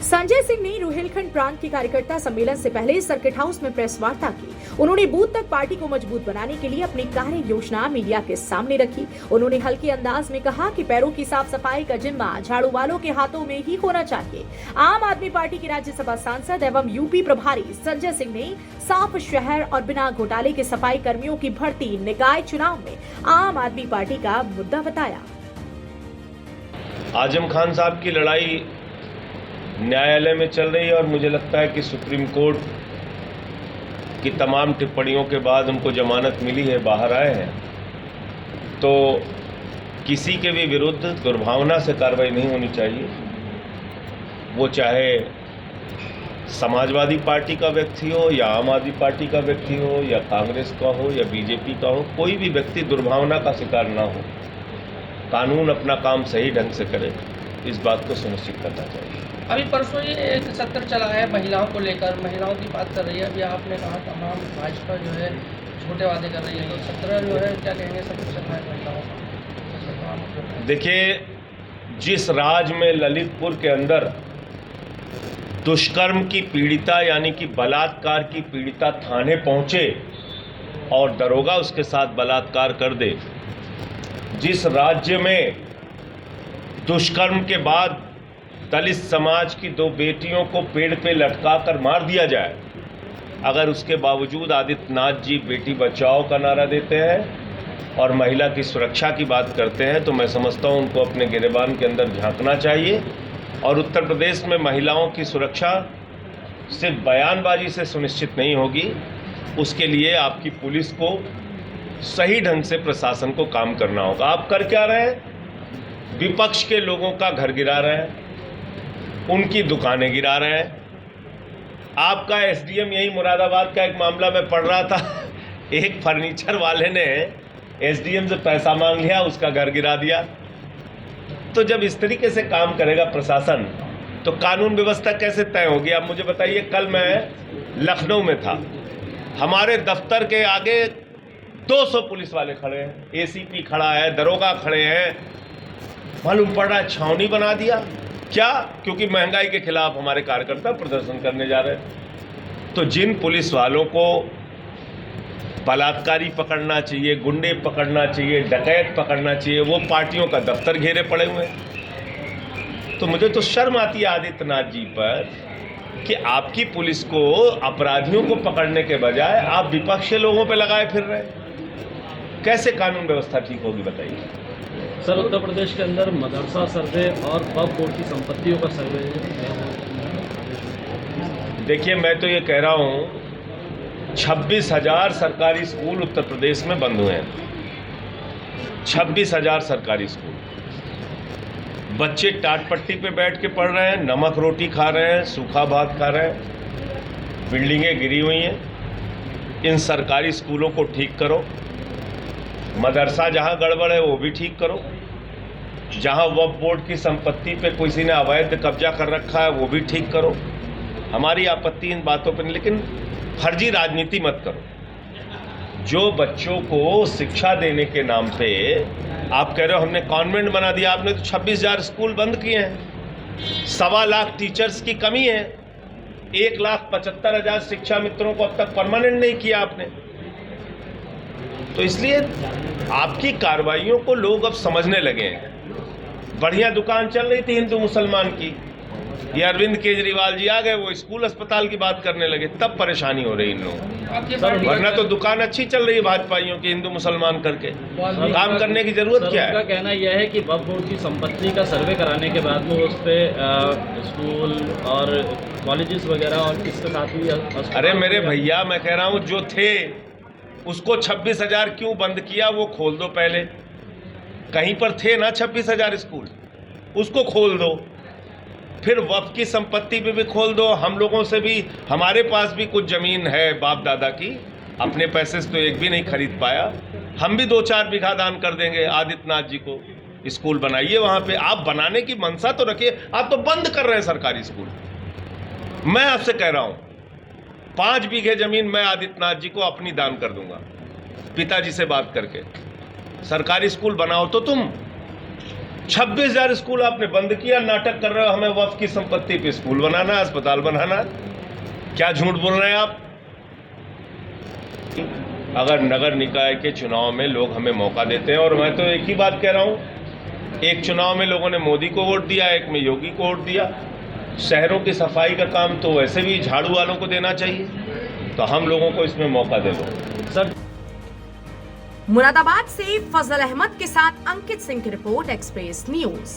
संजय सिंह ने रोहिलखंड प्रांत के कार्यकर्ता सम्मेलन से पहले सर्किट हाउस में प्रेस वार्ता की। उन्होंने बूथ तक पार्टी को मजबूत बनाने के लिए अपनी कार्य योजना मीडिया के सामने रखी। उन्होंने हल्के अंदाज में कहा कि पैरों की साफ सफाई का जिम्मा झाड़ू वालों के हाथों में ही होना चाहिए। आम आदमी पार्टी के राज्यसभा सांसद एवं यूपी प्रभारी संजय सिंह ने साफ शहर और बिना घोटाले के सफाई कर्मियों की भर्ती निकाय चुनाव में आम आदमी पार्टी का मुद्दा बताया। आजम खान साहब की लड़ाई न्यायालय में चल रही है और मुझे लगता है कि सुप्रीम कोर्ट की तमाम टिप्पणियों के बाद उनको जमानत मिली है, बाहर आए हैं। तो किसी के भी विरुद्ध दुर्भावना से कार्रवाई नहीं होनी चाहिए। वो चाहे समाजवादी पार्टी का व्यक्ति हो या आम आदमी पार्टी का व्यक्ति हो या कांग्रेस का हो या बीजेपी का हो, कोई भी व्यक्ति दुर्भावना का शिकार ना हो। कानून अपना काम सही ढंग से करे, इस बात को सुनिश्चित करना चाहिए। अभी परसों ये एक सत्र चला है महिलाओं को लेकर, महिलाओं की बात कर रही है। अभी आपने कहा तमाम भाजपा जो है छोटे वादे कर रही है, तो सत्र जो है क्या कहेंगे, सत्र चल रहा है महिलाओं का। देखिए, जिस राज्य में ललितपुर के अंदर दुष्कर्म की पीड़िता यानी कि बलात्कार की पीड़िता थाने पहुंचे और दरोगा उसके साथ बलात्कार कर दे, जिस राज्य में दुष्कर्म के बाद दलित समाज की 2 बेटियों को पेड़ पे लटका कर मार दिया जाए, अगर उसके बावजूद आदित्यनाथ जी बेटी बचाओ का नारा देते हैं और महिला की सुरक्षा की बात करते हैं, तो मैं समझता हूं उनको अपने गिरेबान के अंदर झांकना चाहिए। और उत्तर प्रदेश में महिलाओं की सुरक्षा सिर्फ बयानबाजी से सुनिश्चित नहीं होगी, उसके लिए आपकी पुलिस को सही ढंग से प्रशासन को काम करना होगा। आप कर क्या रहे हैं? विपक्ष के लोगों का घर गिरा रहे हैं, उनकी दुकानें गिरा रहे हैं। आपका एसडीएम यही मुरादाबाद का एक मामला में पढ़ रहा था, एक फर्नीचर वाले ने एसडीएम से पैसा मांग लिया, उसका घर गिरा दिया। तो जब इस तरीके से काम करेगा प्रशासन, तो कानून व्यवस्था कैसे तय होगी? आप मुझे बताइए। कल मैं लखनऊ में था, हमारे दफ्तर के आगे 200 पुलिस वाले खड़े हैं, एसीपी खड़ा है, दरोगा खड़े हैं। मालूम पड़ रहा है छावनी बना दिया। क्या? क्योंकि महंगाई के खिलाफ हमारे कार्यकर्ता प्रदर्शन करने जा रहे हैं। तो जिन पुलिस वालों को बलात्कारी पकड़ना चाहिए, गुंडे पकड़ना चाहिए, डकैत पकड़ना चाहिए, वो पार्टियों का दफ्तर घेरे पड़े हुए हैं। तो मुझे तो शर्म आती है आदित्यनाथ जी पर कि आपकी पुलिस को अपराधियों को पकड़ने के बजाय आप विपक्ष के लोगों पर लगाए फिर रहे हैं। कैसे कानून व्यवस्था ठीक होगी बताइए? सर, उत्तर प्रदेश के अंदर मदरसा सर्वे और वक्फ बोर्ड की संपत्तियों का सर्वे। देखिए, मैं तो ये कह रहा हूँ 26,000 सरकारी स्कूल उत्तर प्रदेश में बंद हुए हैं। 26,000 सरकारी स्कूल। बच्चे टाट पट्टी पे बैठ के पढ़ रहे हैं, नमक रोटी खा रहे हैं, सूखा भात खा रहे हैं, बिल्डिंगें गिरी हुई हैं। इन सरकारी स्कूलों को ठीक करो। मदरसा जहाँ गड़बड़ है वो भी ठीक करो। जहाँ वक्फ बोर्ड की संपत्ति पे किसी ने अवैध कब्जा कर रखा है वो भी ठीक करो। हमारी आपत्ति इन बातों पर नहीं, लेकिन फर्जी राजनीति मत करो। जो बच्चों को शिक्षा देने के नाम पे आप कह रहे हो हमने कॉन्वेंट बना दिया, आपने तो 26,000 स्कूल बंद किए हैं। 1.25 लाख टीचर्स की कमी है। 1,75,000 शिक्षा मित्रों को अब तक परमानेंट नहीं किया आपने। तो इसलिए आपकी कार्रवाइयों को लोग अब समझने लगे हैं। बढ़िया दुकान चल रही थी हिंदू मुसलमान की, ये अरविंद केजरीवाल जी आ गए, वो स्कूल अस्पताल की बात करने लगे, तब परेशानी हो रही इन लोगों। वरना तो दुकान अच्छी चल रही है भाजपाइयों की, हिंदू मुसलमान करके काम करने की जरूरत क्या है? उनका कहना यह है कि वक्फ बोर्ड की संपत्ति का सर्वे कराने के बाद वो उस पर स्कूल और कॉलेजेस वगैरह और इसके साथ ही। अरे मेरे भैया, मैं कह रहा हूँ जो थे उसको 26,000 क्यों बंद किया? वो खोल दो पहले। कहीं पर थे ना 26,000 स्कूल, उसको खोल दो। फिर वक्फ की संपत्ति भी खोल दो। हम लोगों से भी, हमारे पास भी कुछ ज़मीन है बाप दादा की, अपने पैसे से तो एक भी नहीं खरीद पाया। हम भी 2-4 बीघा दान कर देंगे आदित्यनाथ जी को। स्कूल बनाइए वहाँ पे। आप बनाने की मंशा तो रखिए, आप तो बंद कर रहे हैं सरकारी स्कूल। मैं आपसे कह रहा हूँ 5 बीघे जमीन मैं आदित्यनाथ जी को अपनी दान कर दूंगा, पिताजी से बात करके। सरकारी स्कूल बनाओ तो तुम, 26,000 स्कूल आपने बंद किया, नाटक कर रहे हो हमें वक्फ की संपत्ति पे स्कूल बनाना, अस्पताल बनाना। क्या झूठ बोल रहे हैं आप? अगर नगर निकाय के चुनाव में लोग हमें मौका देते हैं, और मैं तो एक ही बात कह रहा हूं, एक चुनाव में लोगों ने मोदी को वोट दिया, एक में योगी को वोट दिया। शहरों की सफाई का काम तो वैसे भी झाड़ू वालों को देना चाहिए, तो हम लोगों को इसमें मौका दे दो सर। मुरादाबाद से फजल अहमद के साथ अंकित सिंह की रिपोर्ट, एक्सप्रेस न्यूज।